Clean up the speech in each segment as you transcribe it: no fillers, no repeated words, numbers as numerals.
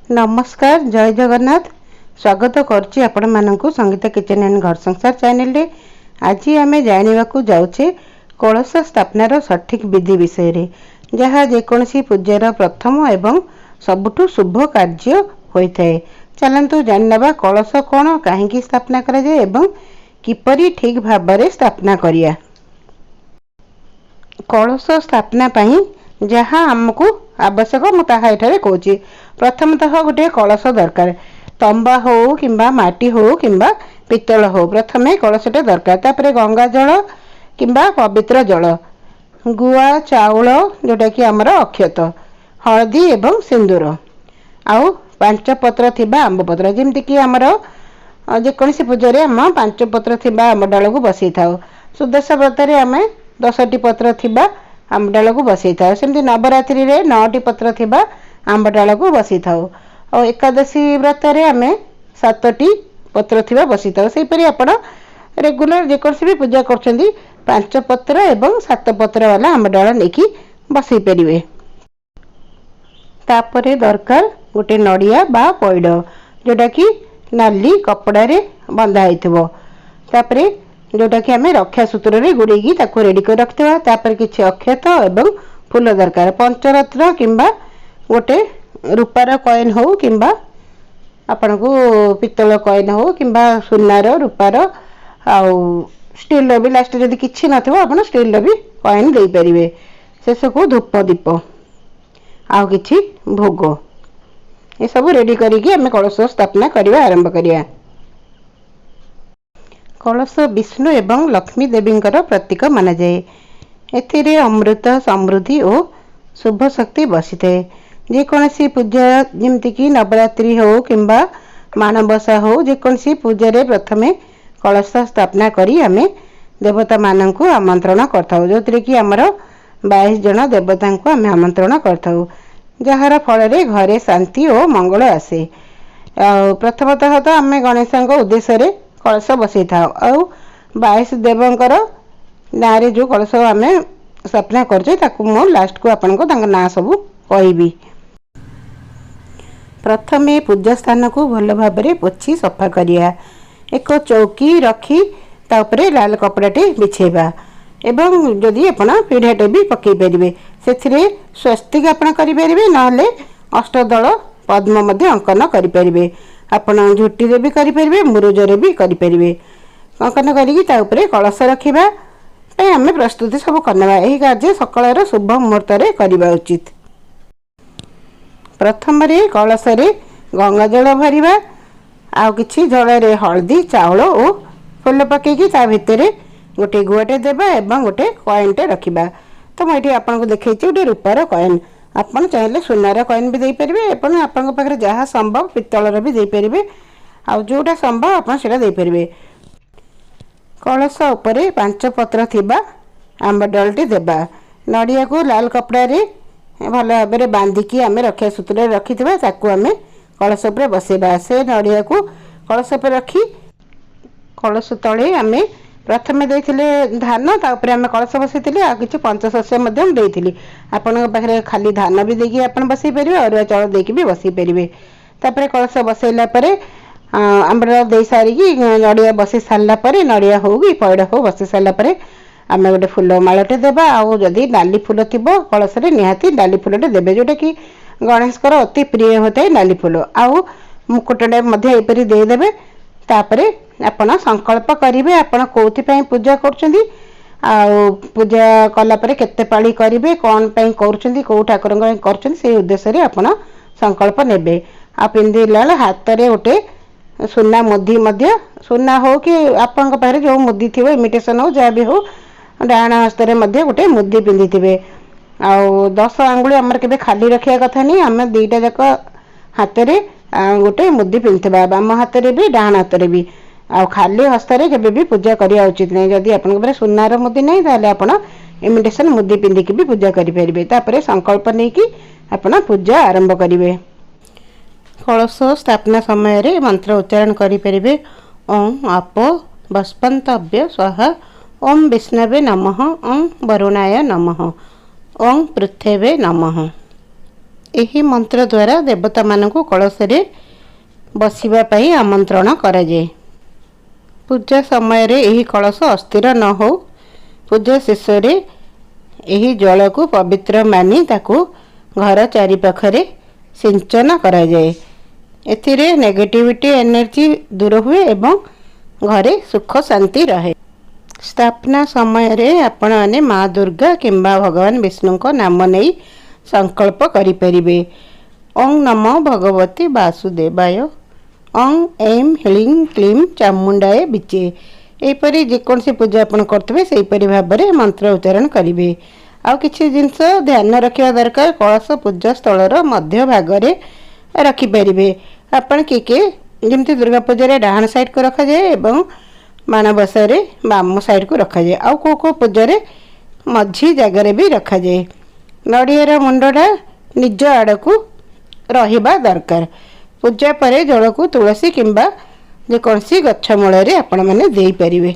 नमस्कार जय जगन्नाथ स्वागत करुच्ची आपण मानकु संगीता किचन एंड घर संसार चैनल रे। आज आम जाना जाऊे कलश स्थापनार सठिक विधि विषय रे, जहाँ जेकोसी पूजार प्रथम एवं सबुठु शुभ कार्य होता है। चलतु जाना कलश कौन कहीं स्थापना कराए एवं किपरि ठीक भाव में स्थापना करिया। कलश स्थापना पाई जहाँ आमको आवश्यक मुझे कौची। प्रथमतः गोटे कलश दरकार, तंबा हो कि माटी हो कि पितल हो, प्रथमे कलशटे दरकार। तापर गंगा जल कि पवित्र जल, गुआ चाउल जोटा कि आमर अक्षत, हलदी एवं सिंदूर, आउ पांच पत्र थिबा आंब पत्र। जमती कि आमर जेकोसी पूजा आम पांच पत्र थिबा आंब डाल को बसई था। सुदशा व्रत आम 10टी पत्र थिबा आंब डाल को बसई था। सेमती नवरात्रि रे 9टी पत्र थिबा आंब डाल को बसई था। और एकादशी व्रत आम 7टी पत्र थिबा बसई था। सेहीपरि आपण रेगुलर जेकोसी भी पूजा करछंदी 5 पत्र एवं 7 पत्र वाला आंब डाल नेकी बसई परिवे। तापरे दरकार गोटे नड़िया बा पैड जोटा कि नाली कपड़ा रे बंधा होइथिबो। तापरे जोटा कि आम रक्षा सूत्र रे गुड़ेकी ताको रेडी कर रखिथिबा। तापर किछि अक्षत एवं फूल दरकार, पंचरत्न किंबा गोटे रूपार कॉइन हो किंबा आपन को पितल कॉइन हो किंबा सुनार रूपार आउ स्टील भी लास्ट जदि किछि नथिबो आपन स्टील भी कॉइन दे परिवे। शेष को धूप दीप आउ किछि भोग ये सब रेडी करिकी आम कलश स्थापना करवा आरंभ करिया। कलश विष्णु एवं लक्ष्मी देवी प्रतीक माना जाए। एथिरे अमृत समृद्धि और शुभ शक्ति बसी थाए। जेकोसी पूजा जमतीक नवरात्रि हो कि माणबसा हो, जेकोसी पूजा प्रथमे कलश स्थापना करी आमे देवता मानक आमंत्रण करथाउ, जो कि आमर 22 जन देवता को आम आमंत्रण करथाउ, जार फल घरे शांति और मंगल आसे। प्रथमतः तो आम गणेश उद्देश्य कलश बसई था। 22 देवंकर ना रे जो कलश आम स्थापना कर लास्ट को आपण को ना सब कहि। प्रथमे पूजा स्थान को भल भाव में पोछि सफा करिया। एक चौकी रखी तापरे लाल कपड़ाटे बिछेबा एवं जदि आपण पीढ़ाटे भी पकई पारे से स्वस्तिक आपण करें, ना अष्टदल पद्म मध्य अंकन करें। आपण झुटी रे भी करें, मुरुजरे भी करें। अंकन करी कलश रखा आम प्रस्तुति सब करना। यही कार्य सकाळ शुभ मुहूर्त करवा उचित। प्रथम कलश गंगा जल भरवा, आउ कि जल हलदी चाउल और फूल पकईकी ता भितर गोटे गुआटे देवा एवं गोटे कॉइनटे रखा। तो मुझे आपको देखी गोटे रूपार कॉइन, आपन चाहे सुनार कॉइन भी देपारे, आपण पाखे जहाँ संभव पितलर भी देपारे, आ जोटा संभव आप देपारे। कलश उपरे 5 पत्र थिबा आंब डालटे देबा। नड़िया को लाल कपड़ा रे भल भाव में बांधिकी आम रक्षा सूत्र रखि आम कलश उपर बसेबा। से नड़िया को कलश उपर रखी कलश तले आम प्रथमे देथिले धान, तापर आम कलश बसई आ कि पंचशस्य देती। आपण पाखे खाली धान भी देकी आपन बसई पारे, अरुआ चाउल देकी भी बसई पारे। तापर कलश बसैला परे आंबड़ा दे सारिकी नड़िया बसी सारा पर नड़िया हो कि पैड हो बसी सारा पर आम गोटे फूल मालटे देबा। आउ जदि नाली फूल थी कलश निहाती नाली फूलटे देवे, जोटा कि गणेश अति प्रिय होता है नाली फूल। आउ मुकुटटे यहीपरि देदेवे। तापरे आपण संकल्प करेंगे आपण कौथि पूजा कर पूजा कलापर केते पाली करेंगे, कौन पाई कर कौ ठाकुर कर उद्देश्य आपण संकल्प नेबे। आ पिंधिला हाथ में गोटे सुना मुदी सुना हो कि आपण पाखे जो मुदी थी इमिटेसन हो जहाँ भी हो, डाण हस्त गोटे मुदी पिंधि थे। आउ 10 आंगुली आमर के खाली रखा कथा नहीं, आम 2टा जाक हाथ में गोटे मुदी पिंधा, बाम हाथ में भी डाण हाथ में भी। आ खाली हस्ते केबे भी पूजा करिया उचित नहीं। जदि आपन पाखे सुनार मुदी नहीं ताले आपण इमिटेसन मुदी पिंधिकी भी पूजा करें। तापर संकल्प नहीं कि आपण पूजा आरंभ करेंगे। कलश स्थापना समय रे मंत्र उच्चारण करें। ओम आप बस्पंतव्य स्वाहा, ओम विष्णवे नमः, ओम वरुणाय नमः, ओम पृथ्वे नमः। ଏହି ମନ୍ତ୍ର ଦ୍ୱାରା ଦେବତାମାନଙ୍କୁ କଳସରେ ବସିବା ପାଇଁ ଆମନ୍ତ୍ରଣ କରାଯାଏ। ପୂଜା ସମୟରେ ଏହି କଳସ ଅସ୍ଥିର ନ ହେଉ ପୂଜା ଶେଷରେ ଏହି ଜଳକୁ ପବିତ୍ର ମାନି ତାକୁ ଘର ଚାରିପାଖରେ ସିଞ୍ଚନ କରାଯାଏ। ଏଥିରେ ନେଗେଟିଭିଟି ଏନର୍ଜି ଦୂର ହୁଏ ଏବଂ ଘରେ ସୁଖ ଶାନ୍ତି ରହେ। ସ୍ଥାପନା ସମୟରେ ଆପଣମାନେ ମା ଦୁର୍ଗା କିମ୍ବା ଭଗବାନ ବିଷ୍ଣୁଙ୍କ ନାମ ନେଇ ସଂକଳ୍ପ କରିପାରିବେ। ଓଁ ନମୋ ଭଗବତୀ ବାସୁଦେବାୟ, ଓଁ ऐं ह्लीं क्लीं ଚାମୁଣ୍ଡାୟ ବିଚେ। ଏହିପରି ଯେକୌଣସି ପୂଜା ଆପଣ କରୁଥିବେ ସେହିପରି ଭାବରେ ମନ୍ତ୍ର ଉଚ୍ଚାରଣ କରିବେ। ଆଉ କିଛି ଜିନିଷ ଧ୍ୟାନ ରଖିବା ଦରକାର। କଳସ ପୂଜା ସ୍ଥଳର ମଧ୍ୟ ଭାଗରେ ରଖିପାରିବେ। ଆପଣ କିଏ ଯେମିତି ଦୁର୍ଗା ପୂଜାରେ ଡାହାଣ ସାଇଡ଼୍କୁ ରଖାଯାଏ ଏବଂ ମାଣବସାରେ ବାମ ସାଇଡ଼୍କୁ ରଖାଯାଏ। ଆଉ କେଉଁ ପୂଜାରେ ମଝି ଜାଗାରେ ବି ରଖାଯାଏ। ନଡ଼ିଆର ମୁଣ୍ଡଟା ନିଜ ଆଡ଼କୁ ରହିବା ଦରକାର। ପୂଜା ପରେ ଜଳକୁ ତୁଳସୀ କିମ୍ବା ଯେକୌଣସି ଗଛ ମୂଳରେ ଆପଣମାନେ ଦେଇପାରିବେ।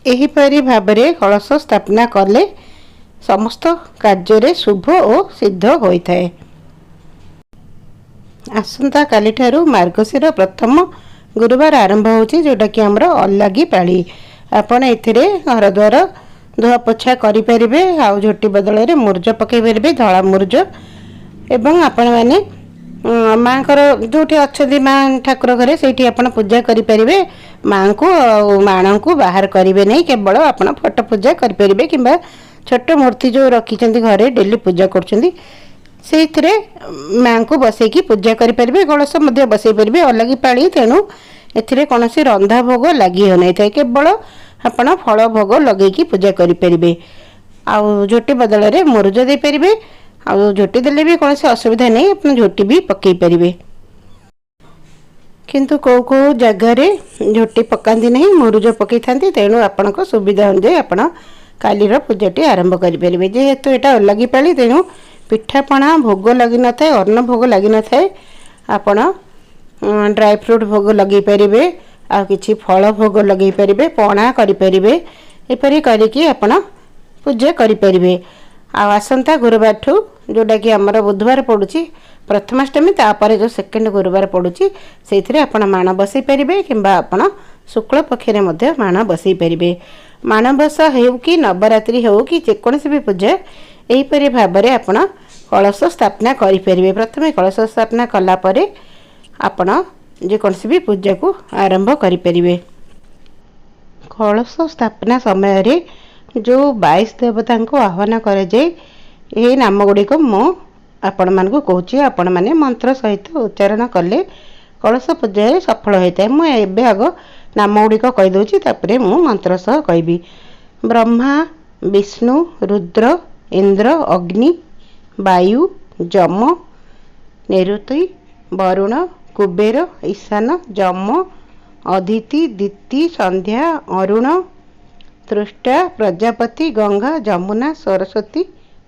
ଏହିପରି ଭାବରେ କଳସ ସ୍ଥାପନା କଲେ ସମସ୍ତ କାର୍ଯ୍ୟରେ ଶୁଭ ଓ ସିଦ୍ଧ ହୋଇଥାଏ। ଆସନ୍ତାକାଲିଠାରୁ ମାର୍ଗଶିର ପ୍ରଥମ ଗୁରୁବାର ଆରମ୍ଭ ହେଉଛି, ଯେଉଁଟାକି ଆମର ଅଲାଗି ପାଳି। ଆପଣ ଏଥିରେ ଘରଦ୍ୱାର ଧୁଆପୋଛା କରିପାରିବେ। ଆଉ ଝୋଟି ବଦଳରେ ମୁରୁଜ ପକାଇ ପାରିବେ, ଧଳା ମୁରୁଜ। ଏବଂ ଆପଣମାନେ ମାଙ୍କର ଯେଉଁଠି ଅଛନ୍ତି ମା ଠାକୁର ଘରେ ସେଇଠି ଆପଣ ପୂଜା କରିପାରିବେ। ମାଙ୍କୁ ଆଉ ମାଣଙ୍କୁ ବାହାର କରିବେ ନାହିଁ, କେବଳ ଆପଣ ଫଟୋ ପୂଜା କରିପାରିବେ କିମ୍ବା ଛୋଟ ମୂର୍ତ୍ତି ଯେଉଁ ରଖିଛନ୍ତି ଘରେ ଡେଲି ପୂଜା କରୁଛନ୍ତି ସେଇଥିରେ ମାଙ୍କୁ ବସେଇକି ପୂଜା କରିପାରିବେ। କଳସ ମଧ୍ୟ ବସେଇ ପାରିବେ। ଅଲାଗି ପାଳି, ତେଣୁ ଏଥିରେ କୌଣସି ରନ୍ଧା ଭୋଗ ଲାଗି ହେଉନଥାଏ, କେବଳ ଆପଣ ଫଳ ଭୋଗ ଲଗେଇକି ପୂଜା କରିପାରିବେ। ଆଉ ଝୋଟି ବଦଳରେ ମୁରୁଜ ଦେଇପାରିବେ। ଆଉ ଝୋଟି ଦେଲେ ବି କୌଣସି ଅସୁବିଧା ନାହିଁ, ଆପଣ ଝୋଟି ବି ପକାଇ ପାରିବେ। କିନ୍ତୁ କେଉଁ ଜାଗାରେ ଝୋଟି ପକାନ୍ତି ନାହିଁ, ମୁରୁଜ ପକାଇଥାନ୍ତି। ତେଣୁ ଆପଣଙ୍କ ସୁବିଧା ଅନୁଯାୟୀ ଆପଣ କାଲିର ପୂଜାଟି ଆରମ୍ଭ କରିପାରିବେ। ଯେହେତୁ ଏଇଟା ଅଲାଗି ପାଳି, ତେଣୁ ପିଠାପଣା ଭୋଗ ଲାଗିନଥାଏ, ଅନ୍ନ ଭୋଗ ଲାଗିନଥାଏ। ଆପଣ ଡ୍ରାଏ ଫ୍ରୁଟ୍ ଭୋଗ ଲଗାଇ ପାରିବେ, ଆଉ କିଛି ଫଳ ଭୋଗ ଲଗାଇ ପାରିବେ, ପଣା କରିପାରିବେ। ଏପରି କରିକି ଆପଣ ପୂଜା କରିପାରିବେ। ଆଉ ଆସନ୍ତା ଗୁରୁବାରଠୁ ଯେଉଁଟାକି ଆମର ବୁଧବାର ପଡ଼ୁଛି ପ୍ରଥମାଷ୍ଟମୀ, ତାପରେ ଯେଉଁ ସେକେଣ୍ଡ ଗୁରୁବାର ପଡ଼ୁଛି ସେଇଥିରେ ଆପଣ ମାଣ ବସାଇ ପାରିବେ କିମ୍ବା ଆପଣ ଶୁକ୍ଳ ପକ୍ଷରେ ମଧ୍ୟ ମାଣ ବସାଇ ପାରିବେ। ମାଣବସା ହେଉ କି ନବରାତ୍ରି ହେଉ କି ଯେକୌଣସି ବି ପୂଜା ଏହିପରି ଭାବରେ ଆପଣ କଳସ ସ୍ଥାପନା କରିପାରିବେ। ପ୍ରଥମେ କଳସ ସ୍ଥାପନା କଲା ପରେ ଆପଣ ଯେକୌଣସି ବି ପୂଜାକୁ ଆରମ୍ଭ କରିପାରିବେ। କଳସ ସ୍ଥାପନା ସମୟରେ ଯେଉଁ 22 ଦେବତାଙ୍କୁ ଆହ୍ୱାନ କରାଯାଏ, ଏହି ନାମ ଗୁଡ଼ିକ ମୁଁ ଆପଣମାନଙ୍କୁ କହୁଛି। ଆପଣମାନେ ମନ୍ତ୍ର ସହିତ ଉଚ୍ଚାରଣ କଲେ କଳସ ପୂଜାରେ ସଫଳ ହୋଇଥାଏ। ମୁଁ ଏବେ ଆଗ ନାମ ଗୁଡ଼ିକ କହିଦେଉଛି, ତାପରେ ମୁଁ ମନ୍ତ୍ର ସହ କହିବି। ବ୍ରହ୍ମା, ବିଷ୍ଣୁ, ରୁଦ୍ର, ଇନ୍ଦ୍ର, ଅଗ୍ନି, ବାୟୁ, ଯମ, ନିରୁତି, ବରୁଣ, କୁବେର, ଈଶାନ, ଯମ, ଅଦିତି, ଦିତି, ସନ୍ଧ୍ୟା, ଅରୁଣ, ତୃଷ୍ଟା, ପ୍ରଜାପତି, ଗଙ୍ଗା, ଯମୁନା, ସରସ୍ୱତୀ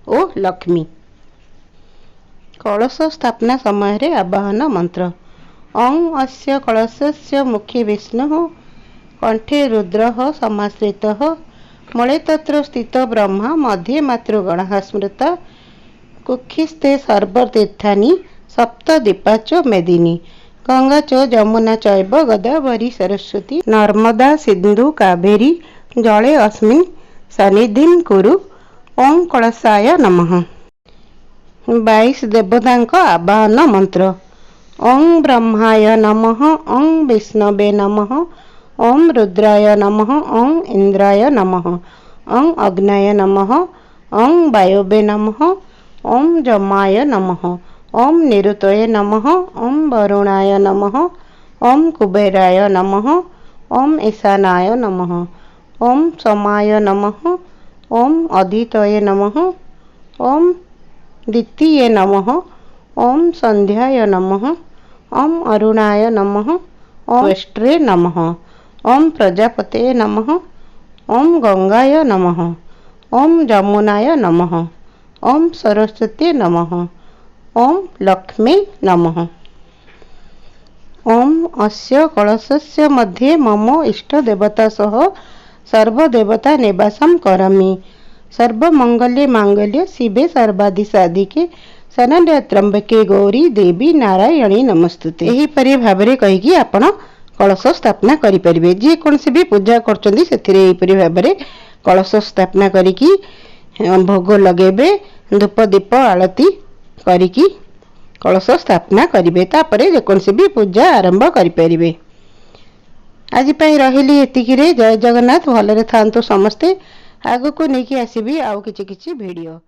ଓ ଲକ୍ଷ୍ମୀ। କଳସ ସ୍ଥାପନା ସମୟରେ ଆବାହନ ମନ୍ତ୍ର। ଓଁ ଅସ୍ୟ କଳସସ୍ୟ ମୁଖେ ବିଷ୍ଣୁଃ, କଣ୍ଠେ ରୁଦ୍ରଃ ସମାଶ୍ରିତଃ, ମୂଳେ ତତ୍ର ସ୍ଥିତ ବ୍ରହ୍ମା, ମଧ୍ୟ ମାତୃଗଣଃ ସ୍ମୃତା, କୁକ୍ଷିସ୍ତେ ସର୍ବତୀର୍ଥାନି, ସପ୍ତ ଦୀପା ଚ ମେଦିନୀ, ଗଙ୍ଗା ଚ ଯମୁନା ଚୈବ ଗୋଦାବରୀ ସରସ୍ୱତୀ ନର୍ମଦା ସିନ୍ଧୁ କାବେରୀ ଜଳେ ଅସ୍ମିନ୍ ସନ୍ନିଧିଂ କୁରୁ। ଓଁ କଳସାୟ ନମଃ। 22 ଦେବତାଙ୍କ ଆବାହନ ମନ୍ତ୍ର। ଓଁ ବ୍ରହ୍ମାୟ ନମଃ, ଓଁ ବିଷ୍ଣବେ ନମଃ, ଓଁ ରୁଦ୍ରାୟ ନମଃ, ଓଁ ଇନ୍ଦ୍ରାୟ ନମଃ, ଓଁ ଅଗ୍ନୟ ନମଃ, ଓଁ ବାୟବେ ନମଃ, ଓଁ ଯମାୟ ନମଃ, ଓଁ ନିରୁତये ନମଃ, ଓଁ ବରୁଣାୟ ନମଃ, ଓଁ କୁବେରାୟ ନମଃ, ଓଁ ଈଶାନାୟ ନମଃ, ଓଁ ସୋମାୟ ନମଃ, ଓଁ ଅଦିତये ନମଃ, ଓଁ ଦିତିये ନମଃ, ଓଁ ସନ୍ଧ୍ୟାୟ ନମଃ, ଓଁ ଅରୁଣାୟ ନମଃ, ଓଁ ୱେଷ୍ଟ୍ରେ ନମଃ, ଓଁ ପ୍ରଜାପତये ନମଃ, ଓଁ ଗଙ୍ଗାୟ ନମଃ, ଓଁ ଯମୁନାୟ ନମଃ, ଓଁ ସରସ୍ୱତୀ ନମଃ, ଓଁ ଲକ୍ଷ୍ମୀ ନମଃ। ଓଁ ଅସ୍ୟ କଳସସ୍ୟ मध्ये ମମ ଇଷ୍ଟ ଦେବତା ସହ ସର୍ବଦେବତା ନିବାସଂ କରମି। ସର୍ବମଙ୍ଗଲେ ମାଙ୍ଗଲ୍ये ଶିବେ ସର୍ବାଧି ସାଧିକେ शरण्य त्र्यंबके गौरी देवी नारायणी नमस्तुते। एहीपरि भाबरे कहिकी आपण कलश स्थापना करि परिबे। जे कोनसे भी पूजा करचंदी सेथिरे एहीपरि भाबरे कलश स्थापना करिकी भोग लगेबे, धूप दीप आलती करिकी कलश स्थापना करिबे। तापरे जे कोनसे भी पूजा आरंभ करि परिबे। आज पाई रहिली एतिकिरे। जय जगन्नाथ। भलरे थांतु समस्ते। आगु को नेकी आसीबी आउ किछि किछि वीडियो।